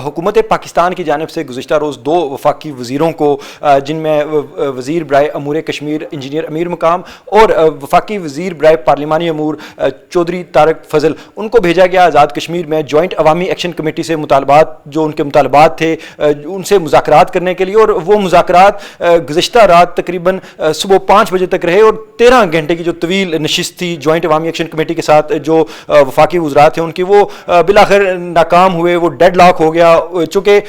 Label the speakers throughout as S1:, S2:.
S1: حکومت پاکستان کی جانب سے گزشتہ روز 2 وفاقی وزیروں کو، جن میں وزیر برائے امور کشمیر انجینئر امیر مقام اور وفاقی وزیر برائے پارلیمانی امور چودھری طارق فضل، ان کو بھیجا گیا آزاد کشمیر میں جوائنٹ عوامی ایکشن کمیٹی سے مطالبات، جو ان کے مطالبات تھے ان سے مذاکرات کرنے کے لیے. اور وہ مذاکرات گزشتہ رات تقریباً صبح 5 بجے تک رہے، اور 13 گھنٹے کی جو طویل نشست تھی جوائنٹ عوامی ایکشن کمیٹی کے ساتھ جو وفاقی وزراء تھے ان کی، وہ بالآخر ناکام ہوئے، وہ ڈیڈ لاک ہو گیا. چونکہ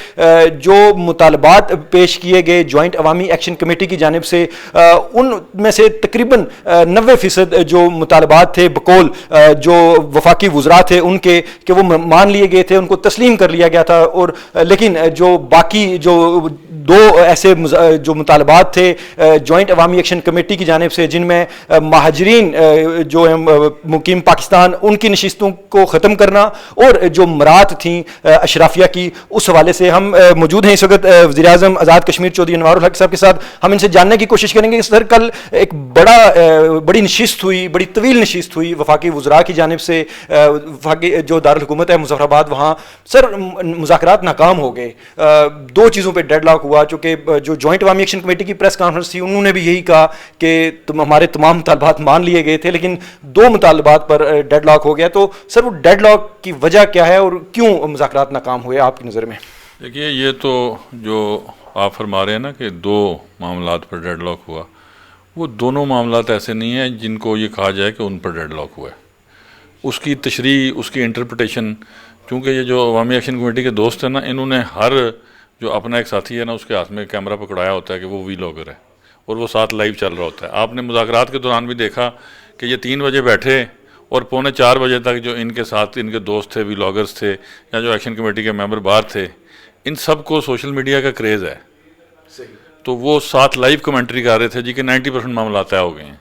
S1: جو مطالبات پیش کیے گئے جوائنٹ عوامی ایکشن کمیٹی کی جانب سے، ان میں سے تقریباً 90% جو مطالبات تھے بقول جو وفاقی وزراء تھے ان کے، کہ وہ مان لیے گئے تھے، ان کو تسلیم کر لیا گیا تھا. اور لیکن جو باقی جو 2 ایسے جو مطالبات تھے جوائنٹ عوامی ایکشن کمیٹی کی جانب سے، جن میں مہاجرین جو مقیم پاکستان ان کی نشستوں کو ختم کرنا اور جو مراد تھیں اشرافیہ کی، اس حوالے سے ہم موجود ہیں اس وقت وزیر اعظم آزاد کشمیر چودھری انوار الحق صاحب کے ساتھ. ہم ان سے جاننے کی کوشش کریں گے کہ سر کل ایک بڑی نشست ہوئی، بڑی طویل نشست ہوئی وفاقی وزراء کی جانب سے، وفاقی جو دارالحکومت ہے مظفر آباد، وہاں سر مذاکرات ناکام ہو گئے. 2 چیزوں پہ ڈیڈ لاک ہوا. چونکہ جو جوائنٹ عوامی ایکشن کمیٹی کی پریس کانفرنس تھی انہوں نے بھی یہی کہا کہ ہمارے تمام مطالبات مان لیے گئے تھے، لیکن 2 مطالبات پر ڈیڈ لاک ہو گیا. تو سر وہ ڈیڈ لاک کی وجہ کیا ہے اور کیوں مذاکرات ناکام ہوئے آپ کی نظر میں؟
S2: دیکھیے، یہ تو جو آپ فرما رہے ہیں نا کہ 2 معاملات پر ڈیڈ لاک ہوا، وہ دونوں معاملات ایسے نہیں ہیں جن کو یہ کہا جائے کہ ان پر ڈیڈ لاک ہوا ہے. اس کی تشریح، اس کی انٹرپریٹیشن، چونکہ یہ جو عوامی ایکشن کمیٹی کے دوست ہیں نا، انہوں نے ہر جو اپنا ایک ساتھی ہے نا اس کے ہاتھ میں کیمرہ پکڑایا ہوتا ہے کہ وہ ویلاگر ہے اور وہ ساتھ لائیو چل رہا ہوتا ہے. آپ نے مذاکرات کے دوران بھی دیکھا کہ یہ 3 بجے بیٹھے اور 3:45 بجے تک جو ان کے ساتھ ان کے دوست تھے، ویلاگرز تھے، یا جو ایکشن کمیٹی کے ممبر باہر تھے، ان سب کو سوشل میڈیا کا کریز ہے. تو وہ ساتھ لائیو کمنٹری کر رہے تھے جی کہ 90% معاملات طے ہو گئے ہیں.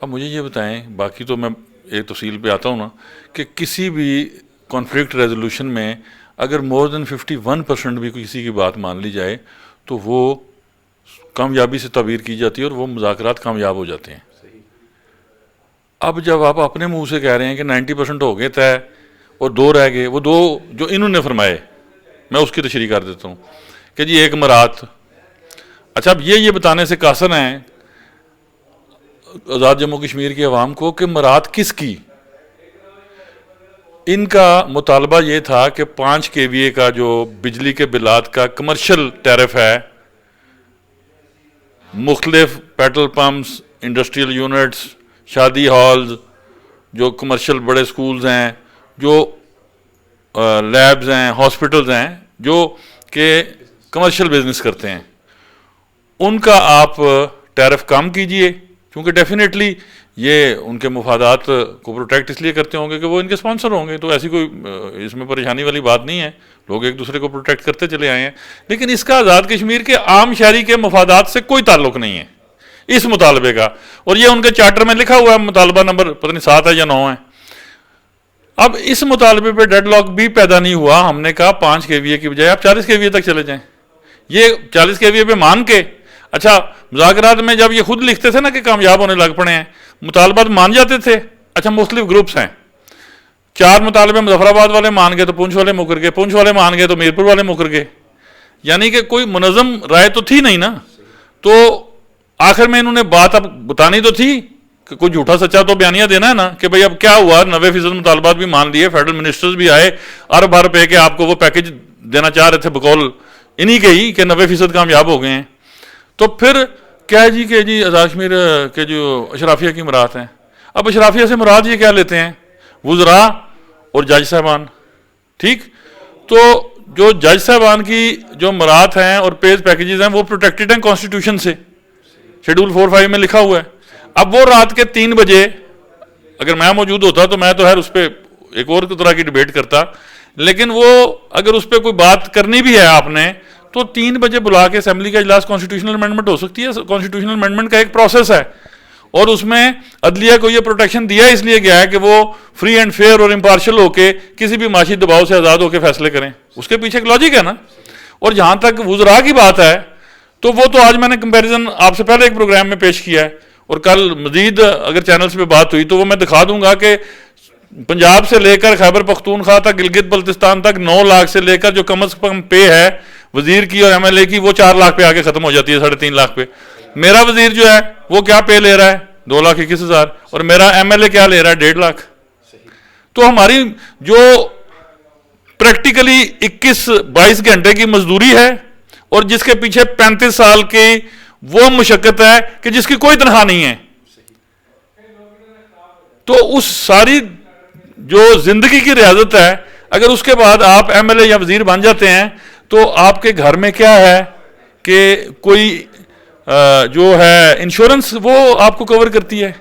S2: اب مجھے یہ بتائیں، باقی تو میں ایک تفصیل پہ آتا ہوں نا، کہ کسی بھی کانفلکٹ ریزولوشن میں اگر مور دین 51% بھی کسی کی بات مان لی جائے تو وہ کامیابی سے تعبیر کی جاتی ہے اور وہ مذاکرات کامیاب ہو جاتے ہیں. اب جب آپ اپنے منہ سے کہہ رہے ہیں کہ 90% ہو گئے طے اور 2 رہ گئے، وہ 2 جو انہوں نے فرمائے، میں اس کی تشریح کر دیتا ہوں کہ جی ایک مراد. اچھا، اب یہ بتانے سے قاصر ہیں آزاد جموں کشمیر کی عوام کو کہ مراد کس کی. ان کا مطالبہ یہ تھا کہ 5 KVA کا جو بجلی کے بلات کا کمرشل ٹیرف ہے، مختلف پیٹرول پمپس، انڈسٹریل یونٹس، شادی ہالز، جو کمرشل بڑے سکولز ہیں، جو لیبز ہیں، ہاسپٹلز ہیں، جو کہ کمرشل بزنس کرتے ہیں، ان کا آپ ٹیرف کم کیجئے. کیونکہ ڈیفینیٹلی یہ ان کے مفادات کو پروٹیکٹ اس لیے کرتے ہوں گے کہ وہ ان کے اسپانسر ہوں گے، تو ایسی کوئی اس میں پریشانی والی بات نہیں ہے. لوگ ایک دوسرے کو پروٹیکٹ کرتے چلے آئے ہیں. لیکن اس کا آزاد کشمیر کے عام شہری کے مفادات سے کوئی تعلق نہیں ہے اس مطالبے کا. اور یہ ان کے چارٹر میں لکھا ہوا ہے، مطالبہ نمبر پتہ نہیں 7 ہے یا 9 ہے. اب اس مطالبے پہ ڈیڈ لاک بھی پیدا نہیں ہوا. ہم نے کہا 5 KVA کی بجائے آپ 40 KVA تک چلے جائیں. یہ 40 KVA پہ مان کے، اچھا مذاکرات میں جب یہ خود لکھتے تھے نا کہ کامیاب ہونے لگ پڑے ہیں، مطالبات مان جاتے تھے. اچھا، مختلف گروپس ہیں، 4 مطالبے مظفر آباد والے مان گئے تو پونچھ والے مکر گئے، پونچھ والے مان گئے تو میرپور والے مکر گئے. یعنی کہ کوئی منظم رائے تو تھی نہیں نا. تو آخر میں انہوں نے بات اب بتانی تو تھی کہ کوئی جھوٹا سچا تو بیانیہ دینا ہے نا کہ بھئی اب کیا ہوا. 90% مطالبات بھی مان لیے، فیڈرل منسٹرز بھی آئے ارب ارب پہ کہ آپ کو وہ پیکج دینا چاہ رہے تھے بقول انہی کے ہی کہ 90% کامیاب ہو گئے ہیں. تو پھر کیا ہے جی کہ جی آزاد کشمیر کے جو اشرافیہ کی مراد ہیں. اب اشرافیہ سے مراد یہ کیا لیتے ہیں؟ وزراء اور جج صاحبان. ٹھیک، تو جو جج صاحبان کی جو مراد ہیں اور پیز پیکیجز ہیں وہ پروٹیکٹڈ ہیں کانسٹیٹیوشن سے، شیڈول 4-5 میں لکھا ہوا ہے. اب وہ رات کے 3 بجے اگر میں موجود ہوتا تو میں تو خیر اس پہ ایک اور طرح کی ڈیبیٹ کرتا، لیکن وہ اگر اس پہ کوئی بات کرنی بھی ہے آپ نے تو 3 بجے بلا کے اسمبلی کا اجلاس کانسٹیٹیوشنل امینڈمنٹ ہو سکتی ہے. کانسٹیٹیوشنل امینڈمنٹ کا ایک پروسیس ہے اور اس میں عدلیہ کو یہ پروٹیکشن دیا اس لیے گیا ہے کہ وہ فری اینڈ فیئر اور امپارشل ہو کے کسی بھی معاشی دباؤ سے آزاد ہو کے فیصلے کریں. اس کے پیچھے ایک لاجک ہے نا. اور جہاں تک وزراء کی بات ہے تو وہ تو آج میں نے کمپیریزن آپ سے پہلے ایک پروگرام میں پیش کیا ہے اور کل مزید اگر چینلز پہ بات ہوئی تو وہ میں دکھا دوں گا کہ पंजाब से लेकर खैबर पख्तूनख्वा तक, गिलगित बल्तिस्तान तक 9 लाख से लेकर जो कम से कम पे है वजीर की और एमएलए की, वो 4 लाख पे आके खत्म हो जाती है, 3.5 लाख पे। मेरा वजीर जो है वो क्या पे ले रहा है, 2,21,000, और मेरा एमएलए क्या ले रहा है, 1.5 लाख। तो हमारी जो प्रैक्टिकली 21-22 घंटे की मजदूरी है और जिसके पीछे 35 साल की वो मुशक्कत है कि जिसकी कोई तनख्वाह नहीं है, तो उस सारी जो जिंदगी की रियाजत है, अगर उसके बाद आप एमएलए या वजीर बन जाते हैं तो आपके घर में क्या है कि कोई जो है इंश्योरेंस वो आपको कवर करती है,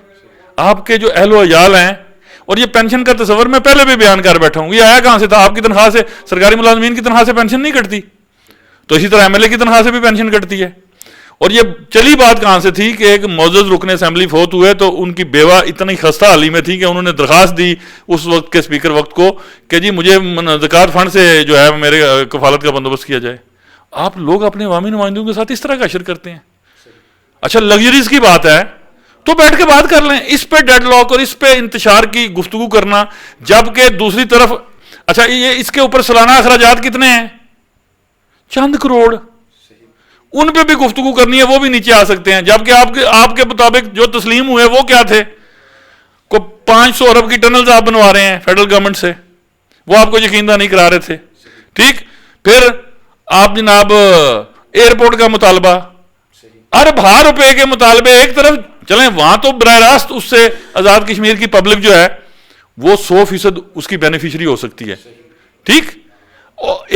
S2: आपके जो अहलो अयाल हैं। और ये पेंशन का तस्वर मैं पहले भी बयान कर बैठा हूं, ये आया कहां से था? आपकी तनख्वाह से, सरकारी मुलाजमीन की तनख्वाह से पेंशन नहीं कटती, तो इसी तरह एमएलए की तनख्वाह से भी पेंशन कटती है। और ये चली बात कहां से थी कि एक मौजूद रुकने असेंबली फोत हुए तो उनकी बेवा इतनी खस्ता हाली में थी कि उन्होंने दरखास्त दी उस वक्त के स्पीकर वक्त को कि जी मुझे ज़कात फंड से जो है मेरे कफालत का बंदोबस्त किया जाए। आप लोग अपने अवामी नुमाइंदों के साथ इस तरह का अशर करते हैं। अच्छा, लग्जरीज की बात है तो बैठ के बात कर लें। इस पे डेडलॉक और इस पे इंतशार की गुफ्तगू करना, जबकि दूसरी तरफ अच्छा ये इसके ऊपर सालाना अखराजात कितने हैं? चंद करोड़। उन पे भी गुफ्तगू करनी है, वो भी नीचे आ सकते हैं, जबकि आपके मुताबिक जो तस्लीम हुए वो क्या थे? को 500 अरब की टनल्स आप बनवा रहे हैं फेडरल गवर्नमेंट से, वो आपको यकीनदा नहीं करा रहे थे। ठीक, फिर आप जनाब एयरपोर्ट का मुतालबा, अरब रुपए के मुतालबे एक तरफ चलें, वहां तो बराह रास्त उससे आजाद कश्मीर की पब्लिक जो है वो 100% उसकी बेनिफिशियरी हो सकती है। ठीक,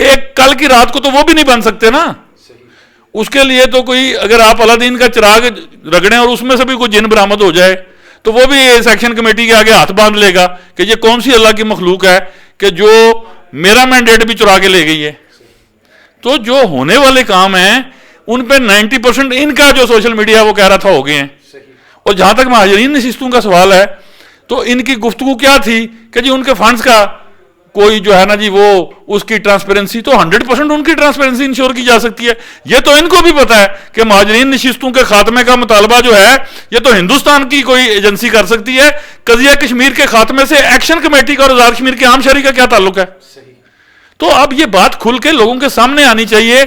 S2: एक कल की रात को तो वो भी नहीं बन सकते ना। उसके लिए तो कोई, अगर आप अलादीन का चिराग रगड़ें और उसमें से भी कोई जिन बरामद हो जाए तो वो भी सेक्शन कमेटी के आगे हाथ बांध लेगा कि ये कौन सी अल्लाह की मखलूक है कि जो मेरा मैंडेट भी चुरा के ले गई है। तो जो होने वाले काम हैं उन पे 90% इनका जो सोशल मीडिया वो कह रहा था हो गए हैं। और जहां तक महाजरीन नशिस्तों का सवाल है तो इनकी गुफ्तगू क्या थी कि जी उनके फंड्स का कोई जो है ना जी वो उसकी ट्रांसपेरेंसी, तो 100% उनकी ट्रांसपेरेंसी इंश्योर की जा सकती है। ये तो इनको भी पता है कि महाजरीन नशिस्तों के खात्मे का मुतालबा जो है ये तो हिंदुस्तान की कोई एजेंसी कर सकती है। कज़िया कश्मीर के खात्मे से एक्शन कमेटी का और आजाद कश्मीर के आम शहरी का क्या ताल्लुक है? तो अब ये बात खुल के लोगों के सामने आनी चाहिए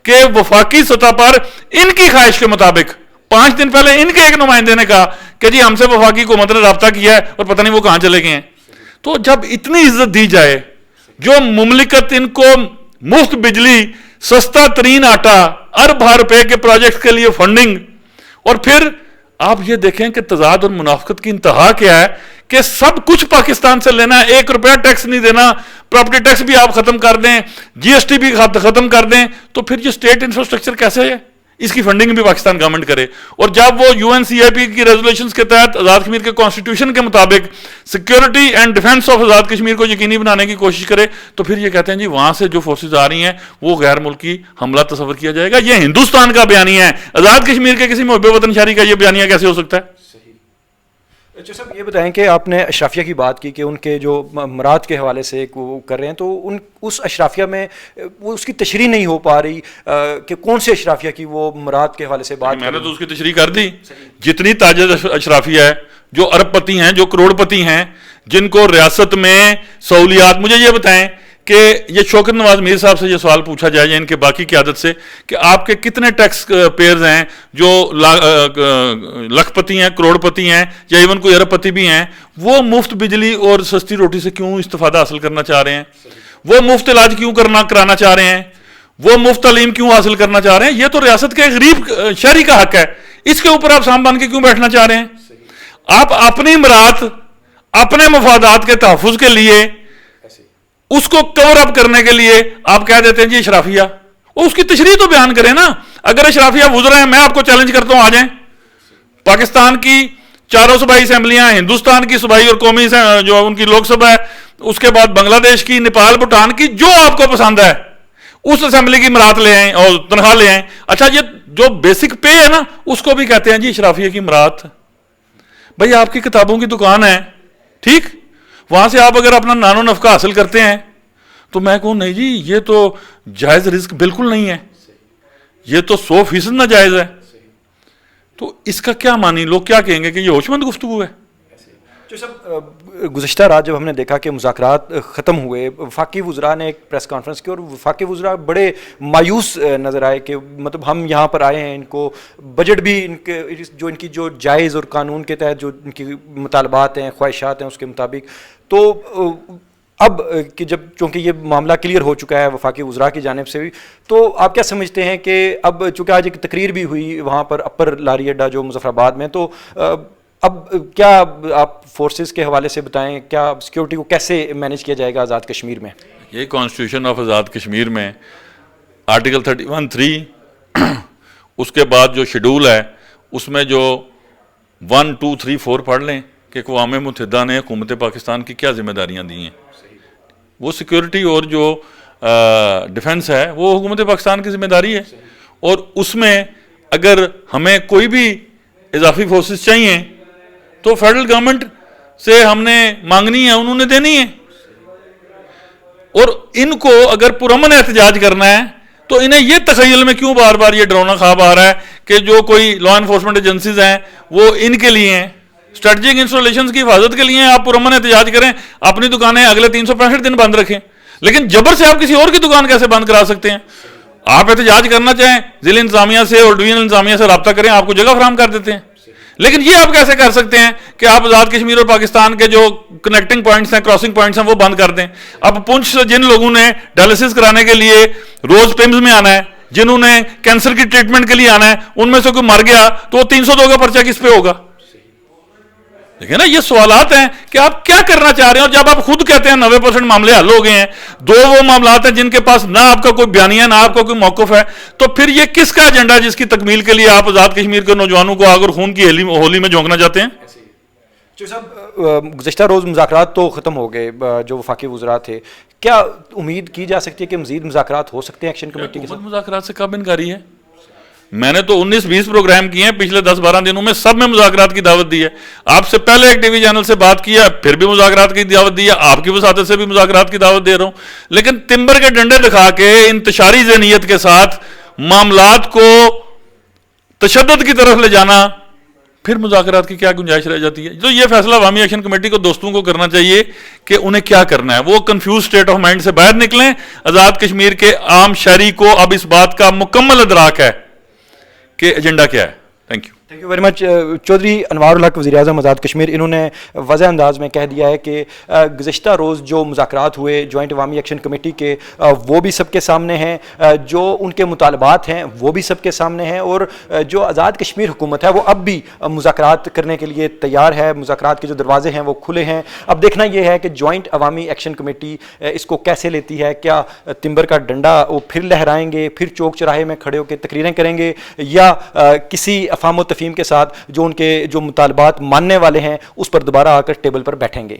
S2: कि वफाकी सतह पर इनकी ख्वाहिश के मुताबिक 5 दिन पहले इनके एक नुमाइंदे ने कहा कि जी हमसे वफाकी हुकूमत ने राब्ता किया है और पता नहीं वो कहां चले गए हैं। तो जब इतनी इज्जत दी जाए, जो मुमलिकत इनको मुफ्त बिजली, सस्ता तरीन आटा, अरब रुपए के प्रोजेक्ट के लिए फंडिंग, और फिर आप ये देखें कि तजाद और मुनाफिकत की इंतहा क्या है कि सब कुछ पाकिस्तान से लेना है, 1 रुपया टैक्स नहीं देना, प्रॉपर्टी टैक्स भी आप खत्म कर दें, जीएसटी भी खत्म कर दें, तो फिर ये स्टेट इंफ्रास्ट्रक्चर कैसे है? इसकी फंडिंग भी पाकिस्तान गवर्नमेंट करे। और जब वो यूएनसीआईपी की रेजोल्यूशंस के तहत आजाद कश्मीर के कॉन्स्टिट्यूशन के मुताबिक सिक्योरिटी एंड डिफेंस ऑफ आजाद कश्मीर को यकीनी बनाने की कोशिश करे, तो फिर ये कहते हैं जी वहां से जो फोर्सेज आ रही हैं वो गैर मुल्की हमला तस्वर किया जाएगा। ये हिंदुस्तान का बयानिया है, आजाद कश्मीर के किसी मुहब्बे वतन शहरी का ये बयानिया कैसे हो सकता है?
S1: अच्छा साहब, ये बताएं कि आपने अशराफिया की बात की कि उनके जो मराद के हवाले से वो कर रहे हैं, तो उस अशराफिया में वो उसकी तशरीह नहीं हो पा रही कि कौन से अशराफिया की वो मराद के हवाले से बात।
S2: मैंने तो उसकी तशरीह कर दी। जितनी ताजर अशराफिया है, जो अरबपति हैं, जो करोड़पति हैं, जिनको रियासत में सहूलियात, मुझे ये बताएं कि ये शौकत नवाज मीर साहब से ये सवाल पूछा जाए या इनके बाकी क़यादत से कि आपके कितने टैक्स पेयर्स हैं जो लखपति हैं, करोड़पति हैं, या इवन कोई अरबपति भी हैं, वो मुफ्त बिजली और सस्ती रोटी से क्यों इस्तिफादा हासिल करना चाह रहे हैं? वो मुफ्त इलाज क्यों कराना चाह रहे हैं? वो मुफ्त तालीम क्यों हासिल करना चाह रहे हैं? ये तो रियासत के गरीब शहरी का हक है, इसके ऊपर आप साम बन के क्यों बैठना चाह रहे हैं? आप अपनी मराद, अपने मफादात के तहफ़्फ़ुज़ के लिए, उसको कवर अप करने के लिए आप कह देते हैं जी अशराफिया। उसकी तशरीह तो बयान करें ना। अगर अशराफिया गुजरे हैं, मैं आपको चैलेंज करता हूं, आ जाएं। पाकिस्तान की 4 सूबाई असेंबलियां, हिंदुस्तान की सूबाई और कौमी जो उनकी लोकसभा है, उसके बाद बांग्लादेश की, नेपाल, भूटान की, जो आपको पसंद है उस असेंबली की मराद ले आए और तनख्वाह ले आए। अच्छा, ये जो बेसिक पे है ना, उसको भी कहते हैं जी अशराफिया की मराद। भाई आपकी किताबों की दुकान है, ठीक, वहां से आप अगर अपना नानो नफका हासिल करते हैं तो मैं कहूं नहीं जी ये तो जायज रिस्क बिल्कुल नहीं है, ये तो 100% नाजायज है। तो इसका क्या मानी, लोग क्या कहेंगे कि ये होशमंद गुफ्तगू है?
S1: गुज़िश्ता रात जब हमने देखा कि मुज़ाकरात ख़त्म हुए, वफाकी वज़रा ने एक प्रेस कॉन्फ्रेंस की और वफाकी वज़रा बड़े मायूस नज़र आए कि मतलब हम यहाँ पर आए हैं, इनको बजट भी इनके जो इनकी जो जायज़ और कानून के तहत जो इनकी मुतालबात हैं, ख्वाहिशात हैं, उसके मुताबिक तो अब कि जब चूँकि ये मामला क्लियर हो चुका है वफाकी वज़रा की जानिब से भी, तो आप क्या समझते हैं कि अब चूँकि आज एक तकरीर भी हुई वहाँ पर अपर लारी अड्डा जो मुजफ्फराबाद में, तो अब क्या आप फोर्सेस के हवाले से बताएं, क्या सिक्योरिटी को कैसे मैनेज किया जाएगा आज़ाद कश्मीर में?
S2: ये कॉन्स्टिट्यूशन ऑफ आज़ाद कश्मीर में आर्टिकल 31(3) उसके बाद जो शेड्यूल है उसमें जो 1, 2, 3, 4 पढ़ लें कि अक़वाम मुत्तहिदा ने हुकूमत पाकिस्तान की क्या जिम्मेदारियाँ दी हैं। वो सिक्योरिटी और जो डिफेंस है वो हुकूमत पाकिस्तान की जिम्मेदारी है, और उसमें अगर हमें कोई भी इजाफी फोर्सेस चाहिए तो फेडरल गवर्नमेंट से हमने मांगनी है, उन्होंने देनी है। और इनको अगर पुरअमन एहतजाज करना है तो इन्हें ये तखय्युल में क्यों बार बार ये डरावना ख्वाब आ रहा है कि जो कोई लॉ इन्फोर्समेंट एजेंसीज हैं वो इनके लिए हैं, स्ट्रेटजिक इंस्टॉलेशंस की हिफाजत के लिए हैं। आप पुरअमन एहतजाज करें, अपनी दुकानें अगले 365 दिन बंद रखें, लेकिन जबर से आप किसी और की दुकान कैसे बंद करा सकते हैं? आप एहतजाज करना चाहें जिला इंतजामिया से और डिवीजनल इंतजामिया से रब्ता करें, आपको जगह फराहम कर देते हैं। लेकिन ये आप कैसे कर सकते हैं कि आप आज़ाद कश्मीर और पाकिस्तान के जो कनेक्टिंग पॉइंट्स हैं, क्रॉसिंग पॉइंट्स हैं, वो बंद कर दें? अब पुंछ से जिन लोगों ने डायलिसिस कराने के लिए रोज पिम्स में आना है, जिन्होंने कैंसर की ट्रीटमेंट के लिए आना है, उनमें से कोई मर गया तो वो 302 का पर्चा किस पे होगा? देखिए ना, ये सवालात हैं कि आप क्या करना चाह रहे हैं। और जब आप खुद कहते हैं 90% मामले हल हो गए हैं, दो वो मामलात हैं जिनके पास ना आपका कोई बयानिया ना आपका कोई मौक़िफ़ है, तो फिर ये किसका एजेंडा है जिसकी तकमील के लिए आप आज़ाद कश्मीर के नौजवानों को आग और खून की होली में झोंकना चाहते हैं?
S1: गुज़िश्ता रोज़ मुज़ाकरात तो ख़त्म हो गए, जो वफाकी वज़रा थे, क्या उम्मीद की जा सकती है कि मज़ीद मुज़ाकरात हो सकते हैं एक्शन कमेटी के साथ?
S2: मुज़ाकरात से कब इनकारी है? मैंने तो 19-20 प्रोग्राम किए हैं पिछले 10-12 दिनों में, सब में मुज़ाकरात की दावत दी है। आपसे पहले एक टीवी चैनल से बात किया, फिर भी मुज़ाकरात की दावत दी है, आपकी वसादत से भी मुज़ाकरात की दावत दे रहा हूँ। लेकिन तिम्बर के डंडे दिखा के इंतशारी ज़हनियत के साथ मामलात को तशद्दुद की तरफ ले जाना, फिर मुज़ाकरात की क्या गुंजाइश रह जाती है? तो ये फैसला अवामी एक्शन कमेटी को दोस्तों को करना चाहिए कि उन्हें क्या करना है। वो कंफ्यूज स्टेट ऑफ माइंड से बाहर निकलें। आज़ाद कश्मीर के आम शहरी को अब इस बात का मुकम्मल इदराक है कि एजेंडा क्या है। Thank you
S1: very much. Chaudhry Anwarul Haq वज़ीर आज़म आज़ाद कश्मीर, इन्होंने वज़ह अंदाज में कह दिया है कि गुज़िश्ता रोज़ जो मुज़ाकरात हुए जॉइंट अवामी एक्शन कमेटी के, वो भी सबके सामने हैं, जो उनके मुतालबात हैं वो भी सबके सामने हैं, और जो आज़ाद कश्मीर हुकूमत है वो अब भी मुज़ाकरात करने के लिए तैयार है। मुज़ाकरात के जो दरवाजे हैं वो खुले हैं। अब देखना ये है कि जॉइंट अवामी एक्शन कमेटी इसको कैसे लेती है। क्या तिम्बर का डंडा वो फिर लहराएंगे, फिर चौक चौराहे में खड़े होकर तकरीरें करेंगे, या किसी अफ़ाम तफ़हीम के साथ जो उनके जो मुतालबात मानने वाले हैं उस पर दोबारा आकर टेबल पर बैठेंगे?